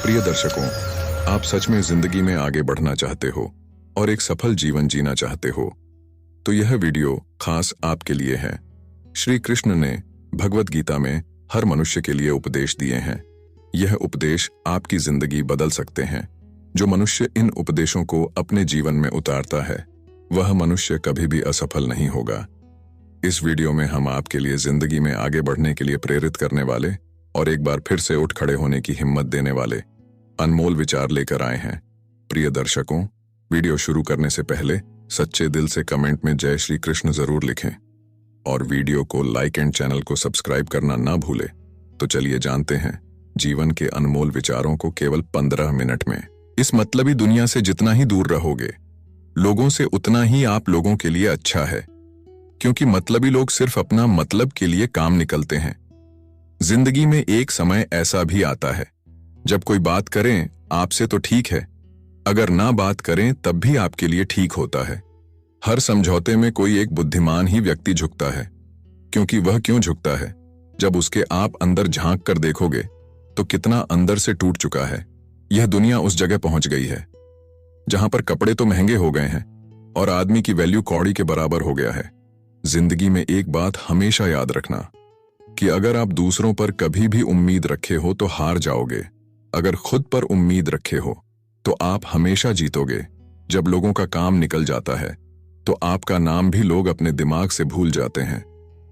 प्रिय दर्शकों, आप सच में जिंदगी में आगे बढ़ना चाहते हो और एक सफल जीवन जीना चाहते हो तो यह वीडियो खास आपके लिए है। श्री कृष्ण ने भगवत गीता में हर मनुष्य के लिए उपदेश दिए हैं। यह उपदेश आपकी जिंदगी बदल सकते हैं। जो मनुष्य इन उपदेशों को अपने जीवन में उतारता है वह मनुष्य कभी भी असफल नहीं होगा। इस वीडियो में हम आपके लिए जिंदगी में आगे बढ़ने के लिए प्रेरित करने वाले और एक बार फिर से उठ खड़े होने की हिम्मत देने वाले अनमोल विचार लेकर आए हैं। प्रिय दर्शकों, वीडियो शुरू करने से पहले सच्चे दिल से कमेंट में जय श्री कृष्ण जरूर लिखें और वीडियो को लाइक एंड चैनल को सब्सक्राइब करना ना भूले। तो चलिए जानते हैं जीवन के अनमोल विचारों को केवल 15 मिनट में। इस मतलबी दुनिया से जितना ही दूर रहोगे, लोगों से उतना ही आप लोगों के लिए अच्छा है, क्योंकि मतलबी लोग सिर्फ अपना मतलब के लिए काम निकलते हैं। जिंदगी में एक समय ऐसा भी आता है जब कोई बात करें आपसे तो ठीक है, अगर ना बात करें तब भी आपके लिए ठीक होता है। हर समझौते में कोई एक बुद्धिमान ही व्यक्ति झुकता है, क्योंकि वह क्यों झुकता है? जब उसके आप अंदर झांक कर देखोगे तो कितना अंदर से टूट चुका है। यह दुनिया उस जगह पहुंच गई है जहां पर कपड़े तो महंगे हो गए हैं और आदमी की वैल्यू कौड़ी के बराबर हो गया है। जिंदगी में एक बात हमेशा याद रखना कि अगर आप दूसरों पर कभी भी उम्मीद रखे हो तो हार जाओगे, अगर खुद पर उम्मीद रखे हो तो आप हमेशा जीतोगे। जब लोगों का काम निकल जाता है तो आपका नाम भी लोग अपने दिमाग से भूल जाते हैं।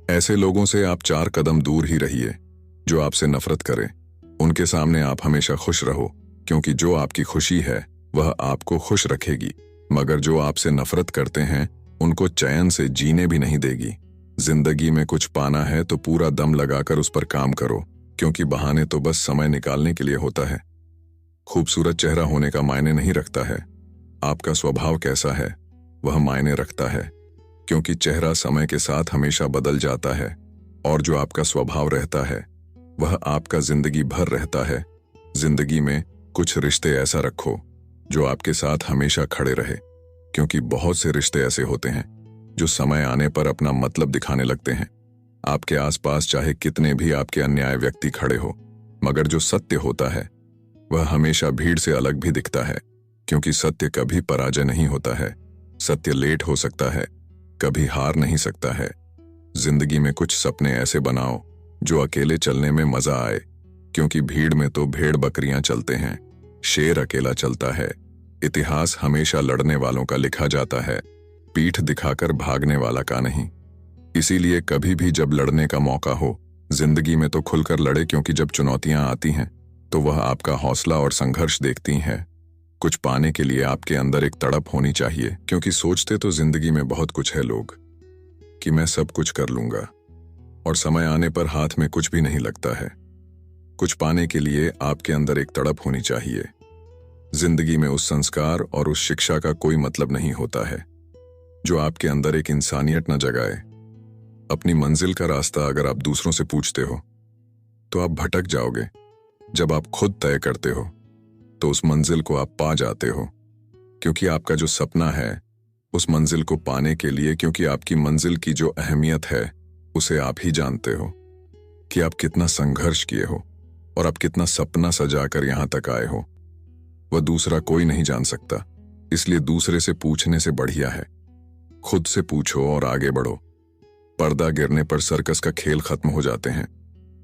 ऐसे लोगों से आप 4 कदम दूर ही रहिए जो आपसे नफरत करें। उनके सामने आप हमेशा खुश रहो, क्योंकि जो आपकी खुशी है वह आपको खुश रखेगी, मगर जो आपसे नफरत करते हैं उनको चैन से जीने भी नहीं देगी। जिंदगी में कुछ पाना है तो पूरा दम लगाकर उस पर काम करो, क्योंकि बहाने तो बस समय निकालने के लिए होता है। खूबसूरत चेहरा होने का मायने नहीं रखता है, आपका स्वभाव कैसा है वह मायने रखता है, क्योंकि चेहरा समय के साथ हमेशा बदल जाता है और जो आपका स्वभाव रहता है वह आपका जिंदगी भर रहता है। जिंदगी में कुछ रिश्ते ऐसा रखो जो आपके साथ हमेशा खड़े रहे, क्योंकि बहुत से रिश्ते ऐसे होते हैं जो समय आने पर अपना मतलब दिखाने लगते हैं। आपके आसपास चाहे कितने भी आपके अन्याय व्यक्ति खड़े हो, मगर जो सत्य होता है वह हमेशा भीड़ से अलग भी दिखता है, क्योंकि सत्य कभी पराजय नहीं होता है। सत्य लेट हो सकता है, कभी हार नहीं सकता है। जिंदगी में कुछ सपने ऐसे बनाओ जो अकेले चलने में मजा आए, क्योंकि भीड़ में तो भेड़ बकरियां चलते हैं, शेर अकेला चलता है। इतिहास हमेशा लड़ने वालों का लिखा जाता है, पीठ दिखाकर भागने वाला का नहीं। इसीलिए कभी भी जब लड़ने का मौका हो जिंदगी में तो खुलकर लड़े, क्योंकि जब चुनौतियां आती हैं तो वह आपका हौसला और संघर्ष देखती हैं। कुछ पाने के लिए आपके अंदर एक तड़प होनी चाहिए, क्योंकि सोचते तो जिंदगी में बहुत कुछ है लोग कि मैं सब कुछ कर लूंगा, और समय आने पर हाथ में कुछ भी नहीं लगता है। कुछ पाने के लिए आपके अंदर एक तड़प होनी चाहिए। जिंदगी में उस संस्कार और उस शिक्षा का कोई मतलब नहीं होता है जो आपके अंदर एक इंसानियत न जगाए। अपनी मंजिल का रास्ता अगर आप दूसरों से पूछते हो तो आप भटक जाओगे। जब आप खुद तय करते हो तो उस मंजिल को आप पा जाते हो, क्योंकि आपका जो सपना है उस मंजिल को पाने के लिए, क्योंकि आपकी मंजिल की जो अहमियत है उसे आप ही जानते हो कि आप कितना संघर्ष किए हो और आप कितना सपना सजाकर यहां तक आए हो, वह दूसरा कोई नहीं जान सकता। इसलिए दूसरे से पूछने से बढ़िया है खुद से पूछो और आगे बढ़ो। पर्दा गिरने पर सर्कस का खेल खत्म हो जाते हैं।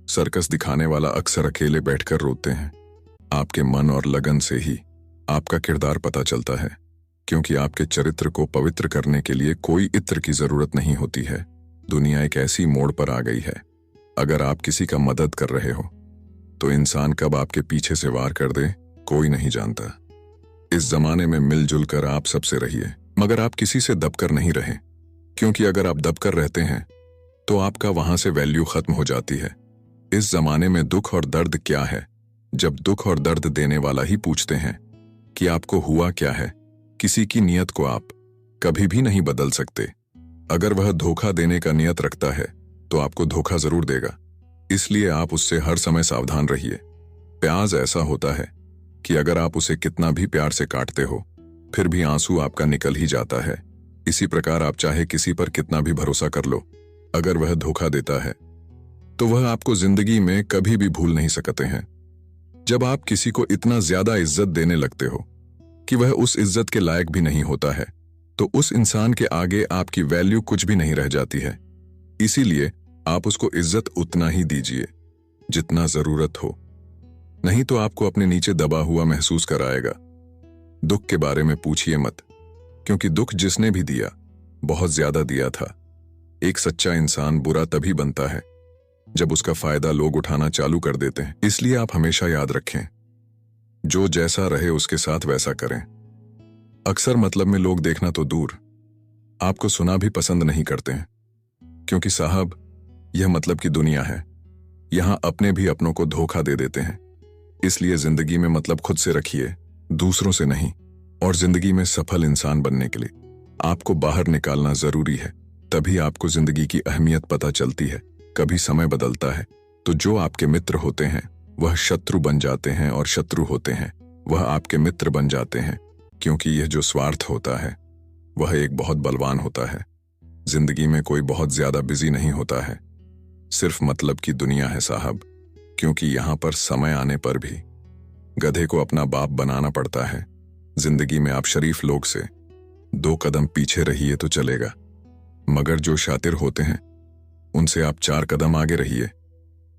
सर्कस दिखाने वाला अक्सर अकेले बैठकर रोते हैं। आपके मन और लगन से ही आपका किरदार पता चलता है, क्योंकि आपके चरित्र को पवित्र करने के लिए कोई इत्र की जरूरत नहीं होती है। दुनिया एक ऐसी मोड़ पर आ गई है, अगर आप किसी का मदद कर रहे हो तो इंसान कब आपके पीछे से वार कर दे कोई नहीं जानता। इस जमाने में मिलजुल कर आप सबसे रहिए, मगर आप किसी से दबकर नहीं रहे, क्योंकि अगर आप दबकर रहते हैं तो आपका वहां से वैल्यू खत्म हो जाती है। इस जमाने में दुख और दर्द क्या है, जब दुख और दर्द देने वाला ही पूछते हैं कि आपको हुआ क्या है। किसी की नियत को आप कभी भी नहीं बदल सकते। अगर वह धोखा देने का नियत रखता है तो आपको धोखा जरूर देगा, इसलिए आप उससे हर समय सावधान रहिए। प्याज ऐसा होता है कि अगर आप उसे कितना भी प्यार से काटते हो फिर भी आंसू आपका निकल ही जाता है। इसी प्रकार आप चाहे किसी पर कितना भी भरोसा कर लो, अगर वह धोखा देता है तो वह आपको जिंदगी में कभी भी भूल नहीं सकते हैं। जब आप किसी को इतना ज्यादा इज्जत देने लगते हो कि वह उस इज्जत के लायक भी नहीं होता है, तो उस इंसान के आगे आपकी वैल्यू कुछ भी नहीं रह जाती है। इसीलिए आप उसको इज्जत उतना ही दीजिए जितना जरूरत हो, नहीं तो आपको अपने नीचे दबा हुआ महसूस कराएगा। दुख के बारे में पूछिए मत, क्योंकि दुख जिसने भी दिया बहुत ज्यादा दिया था। एक सच्चा इंसान बुरा तभी बनता है जब उसका फायदा लोग उठाना चालू कर देते हैं। इसलिए आप हमेशा याद रखें, जो जैसा रहे उसके साथ वैसा करें। अक्सर मतलब में लोग देखना तो दूर, आपको सुना भी पसंद नहीं करते हैं, क्योंकि साहब यह मतलब की दुनिया है। यहां अपने भी अपनों को धोखा दे देते हैं। इसलिए जिंदगी में मतलब खुद से रखिए, दूसरों से नहीं। और जिंदगी में सफल इंसान बनने के लिए आपको बाहर निकालना जरूरी है, तभी आपको जिंदगी की अहमियत पता चलती है। कभी समय बदलता है तो जो आपके मित्र होते हैं वह शत्रु बन जाते हैं, और शत्रु होते हैं वह आपके मित्र बन जाते हैं, क्योंकि यह जो स्वार्थ होता है वह एक बहुत बलवान होता है। जिंदगी में कोई बहुत ज्यादा बिजी नहीं होता है, सिर्फ मतलब की दुनिया है साहब। क्योंकि यहां पर समय आने पर भी गधे को अपना बाप बनाना पड़ता है। जिंदगी में आप शरीफ लोग से 2 कदम पीछे रहिए तो चलेगा, मगर जो शातिर होते हैं उनसे आप 4 कदम आगे रहिए,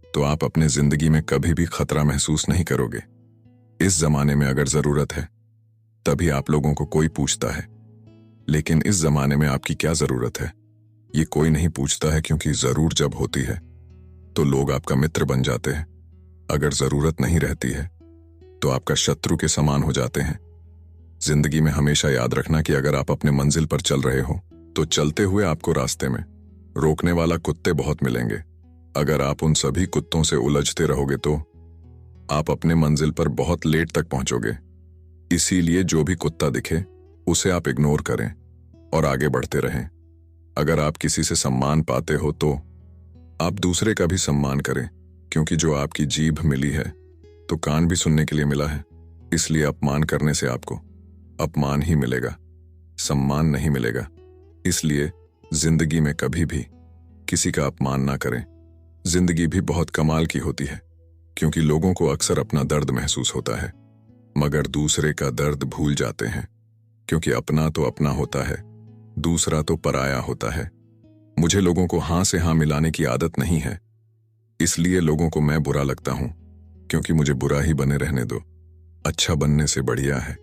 तो आप अपने जिंदगी में कभी भी खतरा महसूस नहीं करोगे। इस जमाने में अगर जरूरत है तभी आप लोगों को कोई पूछता है, लेकिन इस जमाने में आपकी क्या जरूरत है ये कोई नहीं पूछता है, क्योंकि जरूर जब होती है तो लोग आपका मित्र बन जाते हैं। अगर जरूरत नहीं रहती है तो आपका शत्रु के समान हो जाते हैं। जिंदगी में हमेशा याद रखना कि अगर आप अपने मंजिल पर चल रहे हो तो चलते हुए आपको रास्ते में रोकने वाला कुत्ते बहुत मिलेंगे। अगर आप उन सभी कुत्तों से उलझते रहोगे तो आप अपने मंजिल पर बहुत लेट तक पहुंचोगे। इसीलिए जो भी कुत्ता दिखे उसे आप इग्नोर करें और आगे बढ़ते रहें। अगर आप किसी से सम्मान पाते हो तो आप दूसरे का भी सम्मान करें, क्योंकि जो आपकी जीभ मिली है तो कान भी सुनने के लिए मिला है। इसलिए अपमान करने से आपको अपमान ही मिलेगा, सम्मान नहीं मिलेगा। इसलिए जिंदगी में कभी भी किसी का अपमान ना करें। जिंदगी भी बहुत कमाल की होती है, क्योंकि लोगों को अक्सर अपना दर्द महसूस होता है, मगर दूसरे का दर्द भूल जाते हैं, क्योंकि अपना तो अपना होता है, दूसरा तो पराया होता है। मुझे लोगों को हां से हां मिलाने की आदत नहीं है, इसलिए लोगों को मैं बुरा लगता हूं, क्योंकि मुझे बुरा ही बने रहने दो। अच्छा बनने से बढ़िया है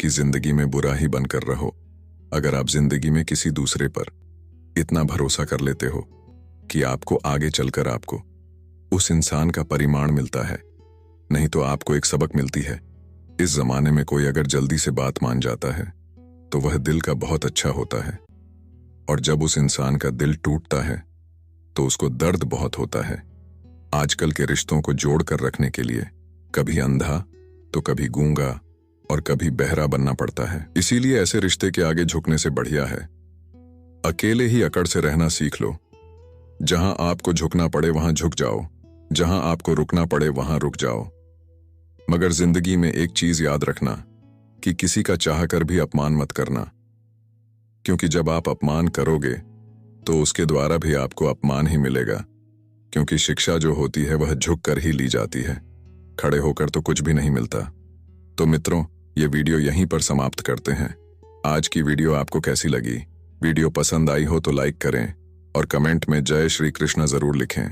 कि जिंदगी में बुरा ही बनकर रहो। अगर आप जिंदगी में किसी दूसरे पर इतना भरोसा कर लेते हो कि आपको आगे चलकर आपको उस इंसान का परिमाण मिलता है, नहीं तो आपको एक सबक मिलती है। इस जमाने में कोई अगर जल्दी से बात मान जाता है तो वह दिल का बहुत अच्छा होता है, और जब उस इंसान का दिल टूटता है तो उसको दर्द बहुत होता है। आजकल के रिश्तों को जोड़ कर रखने के लिए कभी अंधा तो कभी गूंगा और कभी बहरा बनना पड़ता है। इसीलिए ऐसे रिश्ते के आगे झुकने से बढ़िया है अकेले ही अकड़ से रहना सीख लो। जहां आपको झुकना पड़े वहां झुक जाओ, जहां आपको रुकना पड़े वहां रुक जाओ। मगर जिंदगी में एक चीज याद रखना कि किसी का चाहकर भी अपमान मत करना, क्योंकि जब आप अपमान करोगे तो उसके द्वारा भी आपको अपमान ही मिलेगा, क्योंकि शिक्षा जो होती है वह झुक कर ही ली जाती है, खड़े होकर तो कुछ भी नहीं मिलता। तो मित्रों, ये वीडियो यहीं पर समाप्त करते हैं। आज की वीडियो आपको कैसी लगी? वीडियो पसंद आई हो तो लाइक करें और कमेंट में जय श्री कृष्ण जरूर लिखें।